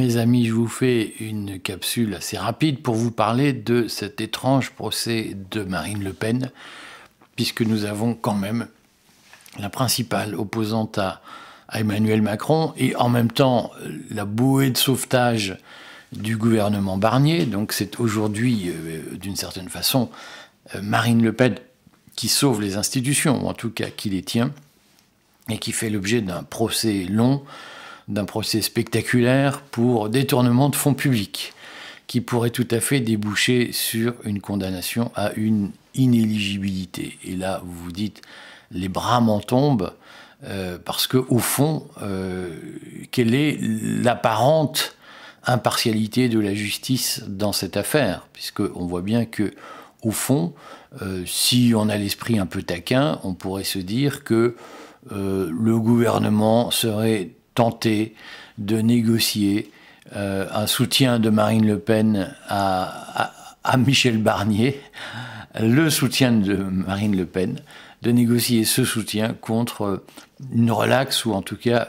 Mes amis, je vous fais une capsule assez rapide pour vous parler de cet étrange procès de Marine Le Pen, puisque nous avons quand même la principale opposante à Emmanuel Macron et en même temps la bouée de sauvetage du gouvernement Barnier. Donc c'est aujourd'hui, d'une certaine façon, Marine Le Pen qui sauve les institutions, ou en tout cas qui les tient, et qui fait l'objet d'un procès long, d'un procès spectaculaire pour détournement de fonds publics, qui pourrait tout à fait déboucher sur une condamnation à une inéligibilité. Et là, vous vous dites, les bras m'en tombent, parce que au fond, quelle est l'apparente impartialité de la justice dans cette affaire? Puisqu'on voit bien que, au fond, si on a l'esprit un peu taquin, on pourrait se dire que le gouvernement serait tenté de négocier un soutien de Marine Le Pen à Michel Barnier, le soutien de Marine Le Pen, de négocier ce soutien contre une relaxe ou en tout cas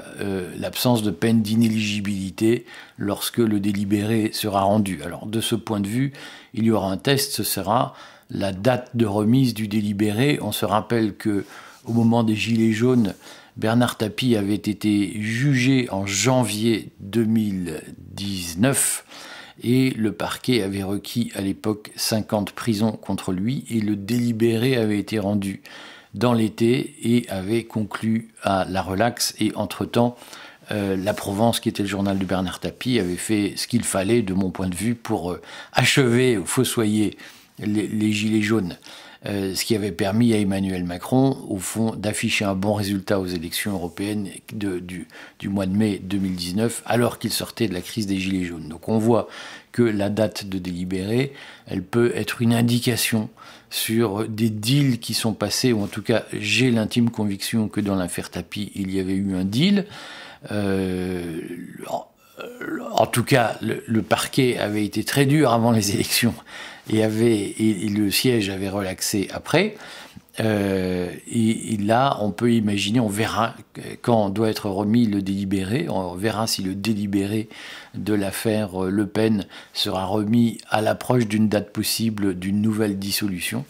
l'absence de peine d'inéligibilité lorsque le délibéré sera rendu. Alors de ce point de vue, il y aura un test, ce sera la date de remise du délibéré. On se rappelle que au moment des Gilets jaunes, Bernard Tapie avait été jugé en janvier 2019 et le parquet avait requis à l'époque 50 prisons contre lui et le délibéré avait été rendu dans l'été et avait conclu à la relaxe. Et entre-temps, La Provence, qui était le journal de Bernard Tapie, avait fait ce qu'il fallait, de mon point de vue, pour achever ou fossoyer les Gilets jaunes. Ce qui avait permis à Emmanuel Macron, au fond, d'afficher un bon résultat aux élections européennes du mois de mai 2019, alors qu'il sortait de la crise des Gilets jaunes. Donc on voit que la date de délibéré, elle peut être une indication sur des deals qui sont passés, ou en tout cas, j'ai l'intime conviction que dans l'affaire Tapie, il y avait eu un deal. En tout cas, le parquet avait été très dur avant les élections et le siège avait relaxé après. Et là, on peut imaginer, on verra quand doit être remis le délibéré, on verra si le délibéré de l'affaire Le Pen sera remis à l'approche d'une date possible d'une nouvelle dissolution.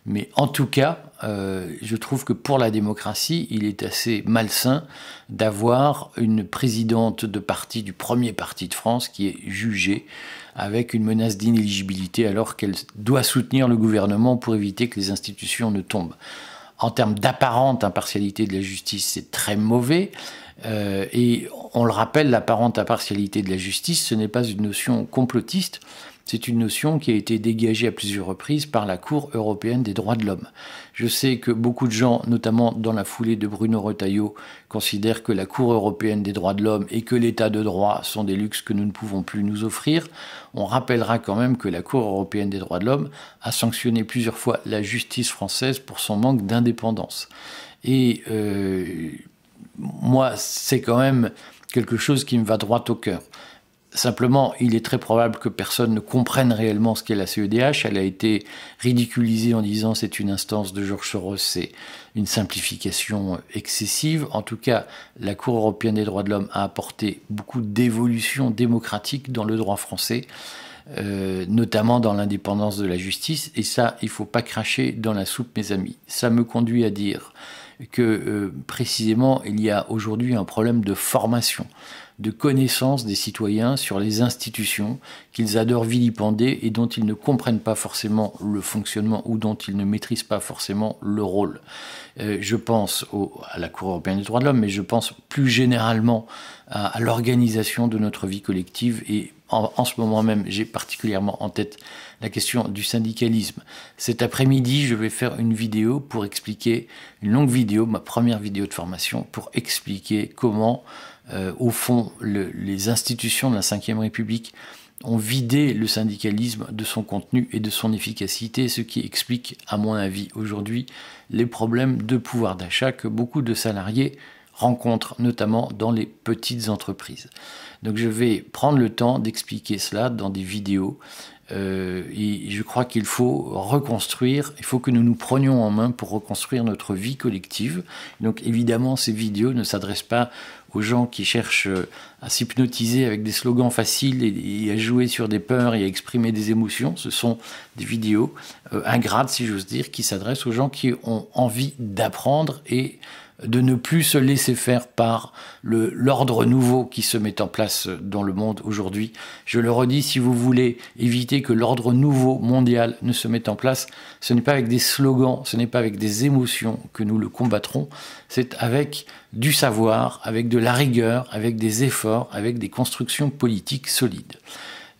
Mais en tout cas, je trouve que pour la démocratie, il est assez malsain d'avoir une présidente de parti, du premier parti de France, qui est jugée avec une menace d'inéligibilité alors qu'elle doit soutenir le gouvernement pour éviter que les institutions ne tombent. En termes d'apparente impartialité de la justice, c'est très mauvais. Et on le rappelle, l'apparente impartialité de la justice, ce n'est pas une notion complotiste. C'est une notion qui a été dégagée à plusieurs reprises par la Cour européenne des droits de l'homme. Je sais que beaucoup de gens, notamment dans la foulée de Bruno Retailleau, considèrent que la Cour européenne des droits de l'homme et que l'état de droit sont des luxes que nous ne pouvons plus nous offrir. On rappellera quand même que la Cour européenne des droits de l'homme a sanctionné plusieurs fois la justice française pour son manque d'indépendance. Et moi, c'est quand même quelque chose qui me va droit au cœur. Simplement, il est très probable que personne ne comprenne réellement ce qu'est la CEDH. Elle a été ridiculisée en disant c'est une instance de Georges Soros, c'est une simplification excessive. En tout cas, la Cour européenne des droits de l'homme a apporté beaucoup d'évolutions démocratiques dans le droit français, notamment dans l'indépendance de la justice. Et ça, il ne faut pas cracher dans la soupe, mes amis. Ça me conduit à dire que précisément, il y a aujourd'hui un problème de formation, de connaissance des citoyens sur les institutions qu'ils adorent vilipender et dont ils ne comprennent pas forcément le fonctionnement ou dont ils ne maîtrisent pas forcément le rôle. Je pense à la Cour européenne des droits de l'homme, mais je pense plus généralement à l'organisation de notre vie collective. Et en ce moment même, j'ai particulièrement en tête la question du syndicalisme. Cet après-midi, je vais faire une vidéo pour expliquer, une longue vidéo, ma première vidéo de formation, pour expliquer comment, au fond, les institutions de la Ve République ont vidé le syndicalisme de son contenu et de son efficacité, ce qui explique, à mon avis, aujourd'hui, les problèmes de pouvoir d'achat que beaucoup de salariés rencontrent, notamment dans les petites entreprises. Donc je vais prendre le temps d'expliquer cela dans des vidéos Et je crois qu'il faut reconstruire, il faut que nous nous prenions en main pour reconstruire notre vie collective. Donc évidemment, ces vidéos ne s'adressent pas aux gens qui cherchent à s'hypnotiser avec des slogans faciles et à jouer sur des peurs et à exprimer des émotions. Ce sont des vidéos ingrates, si j'ose dire, qui s'adressent aux gens qui ont envie d'apprendre et de ne plus se laisser faire par l'ordre nouveau qui se met en place dans le monde aujourd'hui. Je le redis, si vous voulez éviter que l'ordre nouveau mondial ne se mette en place, ce n'est pas avec des slogans, ce n'est pas avec des émotions que nous le combattrons, c'est avec du savoir, avec de la rigueur, avec des efforts, avec des constructions politiques solides.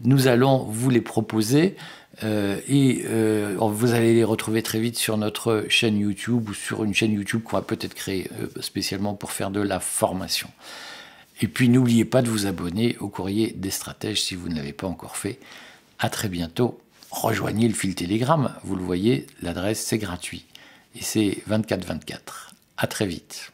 Nous allons vous les proposer vous allez les retrouver très vite sur notre chaîne YouTube ou sur une chaîne YouTube qu'on va peut-être créer spécialement pour faire de la formation. Et puis n'oubliez pas de vous abonner au Courrier des Stratèges si vous ne l'avez pas encore fait. À très bientôt. Rejoignez le fil Telegram. Vous le voyez, l'adresse c'est gratuit. Et c'est 24/24. À très vite.